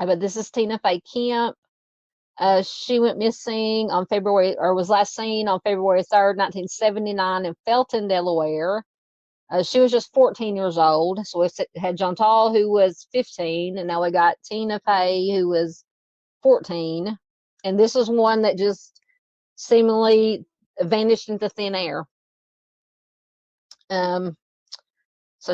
But this is Tina Faye Kemp. She went missing on February, or was last seen on February 3rd, 1979 in Felton, Delaware. She was just 14 years old. So we had Chantal, who was 15, and now we got Tina Faye, who was 14. And this is one that just seemingly vanished into thin air. So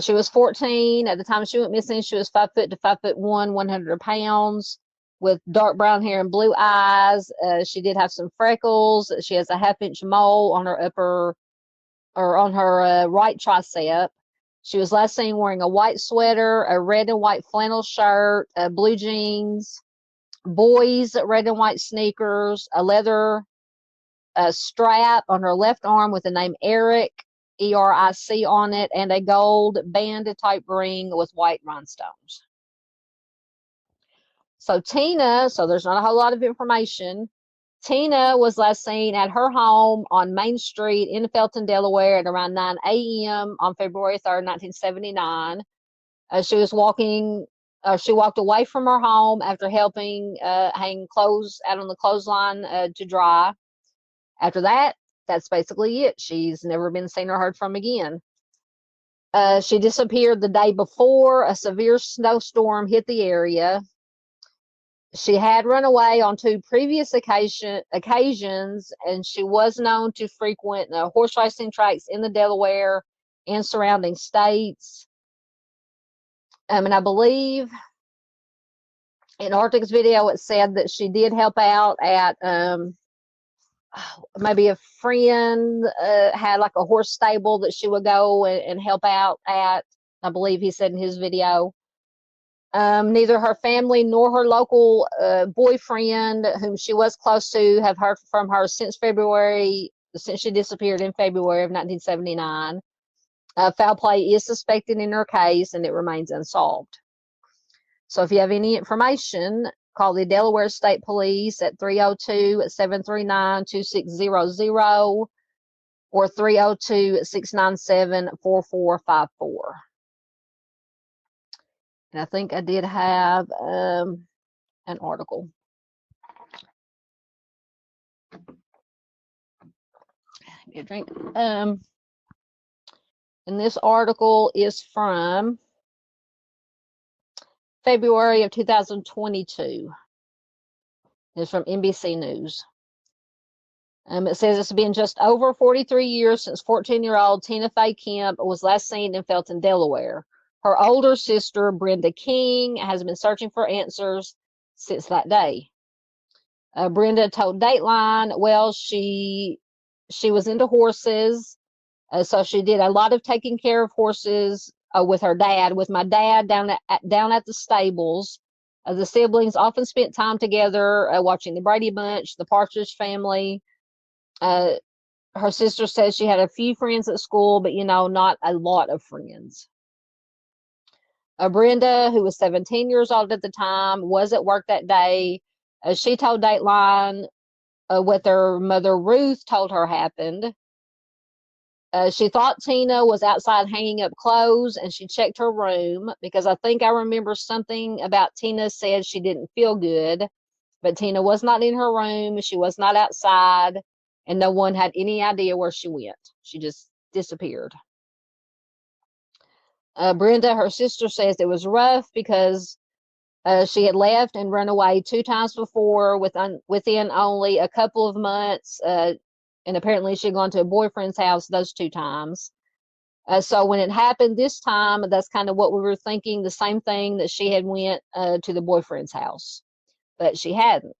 she was 14 at the time she went missing. She was 5 foot to 5'1", 100 pounds, with dark brown hair and blue eyes. She did have some freckles. She has a 1/2-inch mole on her upper, or on her right tricep. She was last seen wearing a white sweater, a red and white flannel shirt, blue jeans, boys red and white sneakers, a leather strap on her left arm with the name Eric, ERIC, on it, and a gold band type ring with white rhinestones. So Tina, so there's not a whole lot of information. Tina was last seen at her home on Main Street in Felton, Delaware at around 9 a.m. on February 3rd, 1979. She walked away from her home after helping hang clothes out on the clothesline to dry. After that, that's basically it. She's never been seen or heard from again. She disappeared the day before a severe snowstorm hit the area. She had run away on 2 previous occasions, and she was known to frequent horse racing tracks in the Delaware and surrounding states. And I believe in Arctic's video, it said that she did help out at maybe a friend had like a horse stable that she would go and help out at. I believe he said in his video. Neither her family nor her local boyfriend, whom she was close to, have heard from her since she disappeared in February of 1979. Foul play is suspected in her case, and it remains unsolved. So if you have any information, call the Delaware State Police at 302-739-2600 or 302-697-4454. And I think I did have an article. Give me a drink. And this article is from February of 2022. It's from NBC News. It says it's been just over 43 years since 14-year-old Tina Faye Kemp was last seen in Felton, Delaware. Her older sister, Brenda King, has been searching for answers since that day. Brenda told Dateline, well, she was into horses, so she did a lot of taking care of horses with her dad, with my dad down at the stables. The siblings often spent time together watching the Brady Bunch, the Partridge Family. Her sister says she had a few friends at school, but, not a lot of friends. Brenda, who was 17 years old at the time, was at work that day. She told Dateline what their mother Ruth told her happened. She thought Tina was outside hanging up clothes, and she checked her room because I think I remember something about Tina said she didn't feel good, but Tina was not in her room. She was not outside, and no one had any idea where she went. She just disappeared. Brenda, her sister, says it was rough because she had left and run away 2 times before within only a couple of months. And apparently she'd gone to a boyfriend's house those 2 times. So when it happened this time, that's kind of what we were thinking, the same thing, that she had went to the boyfriend's house, but she hadn't.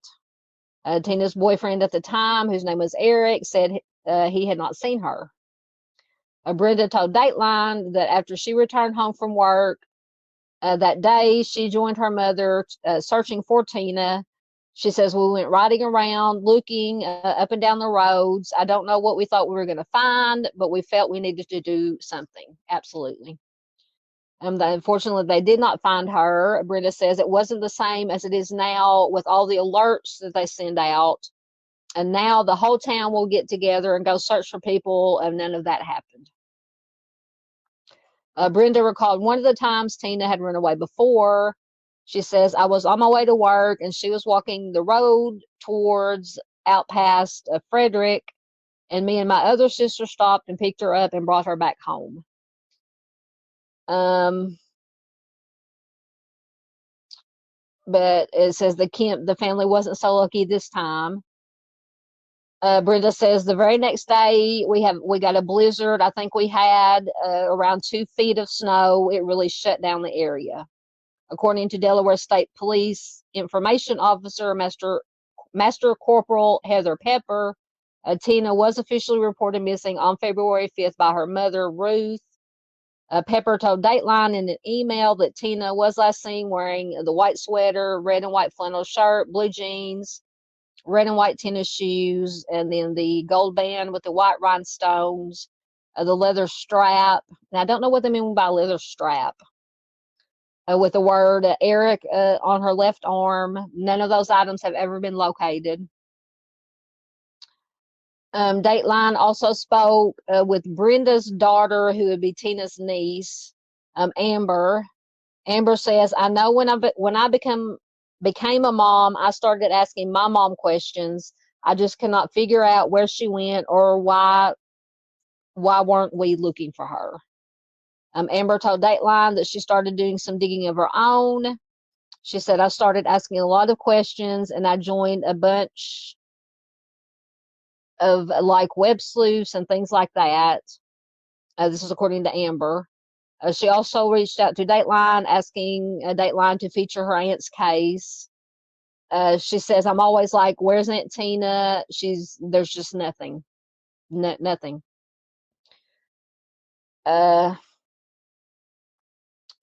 Tina's boyfriend at the time, whose name was Eric, said he had not seen her. Brenda told Dateline that after she returned home from work that day, she joined her mother searching for Tina. She says, we went riding around, looking up and down the roads. I don't know what we thought we were going to find, but we felt we needed to do something. Absolutely. Unfortunately, they did not find her. Brenda says it wasn't the same as it is now with all the alerts that they send out. And now the whole town will get together and go search for people, and none of that happened. Brenda recalled one of the times Tina had run away before. She says, I was on my way to work and she was walking the road towards out past Frederick, and me and my other sister stopped and picked her up and brought her back home. But it says the family wasn't so lucky this time. Brenda says the very next day we got a blizzard. I think we had around 2 feet of snow. It really shut down the area. According to Delaware State Police Information Officer Master Corporal Heather Pepper, Tina was officially reported missing on February 5th by her mother, Ruth. Pepper told Dateline in an email that Tina was last seen wearing the white sweater, red and white flannel shirt, blue jeans, red and white tennis shoes, and then the gold band with the white rhinestones, the leather strap. Now, I don't know what they mean by leather strap. With the word Eric on her left arm. None of those items have ever been located. Dateline also spoke with Brenda's daughter, who would be Tina's niece, Amber. Amber says, I know when I became a mom, I started asking my mom questions. I just could not figure out where she went or why weren't we looking for her. Amber told Dateline that she started doing some digging of her own. She said, I started asking a lot of questions and I joined a bunch of like web sleuths and things like that. This is according to Amber. She also reached out to Dateline, asking Dateline to feature her aunt's case. She says, I'm always like, where's Aunt Tina? There's just nothing. Nothing.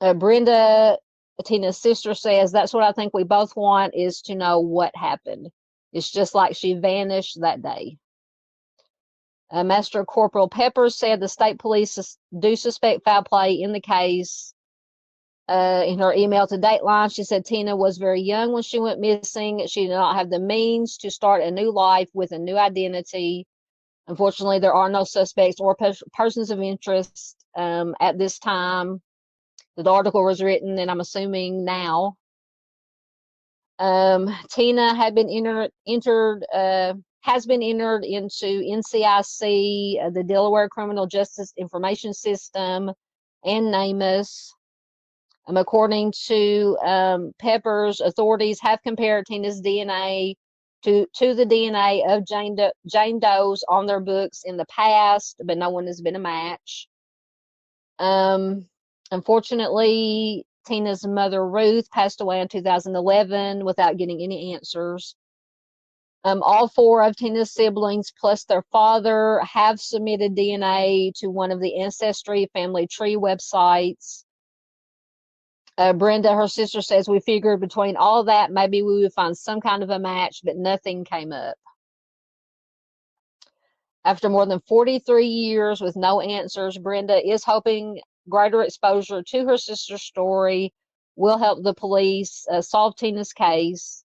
Brenda, Tina's sister, says, that's what I think we both want, is to know what happened. It's just like she vanished that day. Master Corporal Pepper said the state police do suspect foul play in the case. In her email to Dateline, she said Tina was very young when she went missing. She did not have the means to start a new life with a new identity. Unfortunately, there are no suspects or persons of interest at this time. The article was written, and I'm assuming now. Tina had been has been entered into NCIC, the Delaware Criminal Justice Information System, and NAMUS. According to Peppers, authorities have compared Tina's DNA to the DNA of Jane Doe's on their books in the past, but no one has been a match. Unfortunately, Tina's mother, Ruth, passed away in 2011 without getting any answers. All 4 of Tina's siblings, plus their father, have submitted DNA to one of the Ancestry family tree websites. Brenda, her sister, says, we figured between all of that, maybe we would find some kind of a match, but nothing came up. After more than 43 years with no answers, Brenda is hoping greater exposure to her sister's story will help the police solve Tina's case.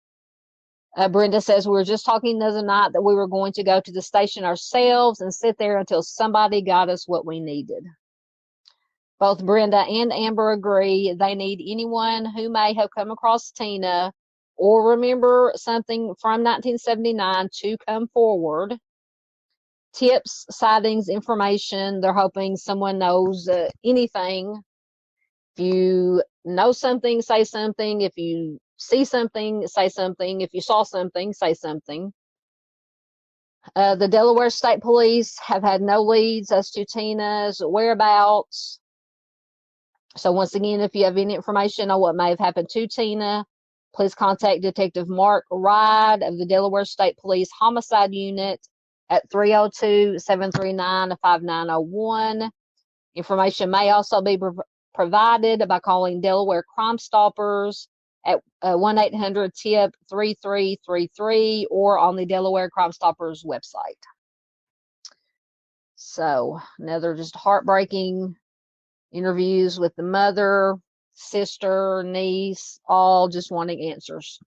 Brenda says, we were just talking the other night that we were going to go to the station ourselves and sit there until somebody got us what we needed. Both Brenda and Amber agree they need anyone who may have come across Tina or remember something from 1979 to come forward. Tips, sightings, information. They're hoping someone knows anything. If you know something, say something. If you see something, say something. If you saw something, say something. The Delaware State Police have had no leads as to Tina's whereabouts. So once again, if you have any information on what may have happened to Tina, please contact Detective Mark Ride of the Delaware State Police Homicide Unit at 302-739-5901. Information may also be provided by calling Delaware Crime Stoppers at 1-800-TIP-3333 or on the Delaware Crime Stoppers website. So another just heartbreaking interviews with the mother, sister, niece, all just wanting answers.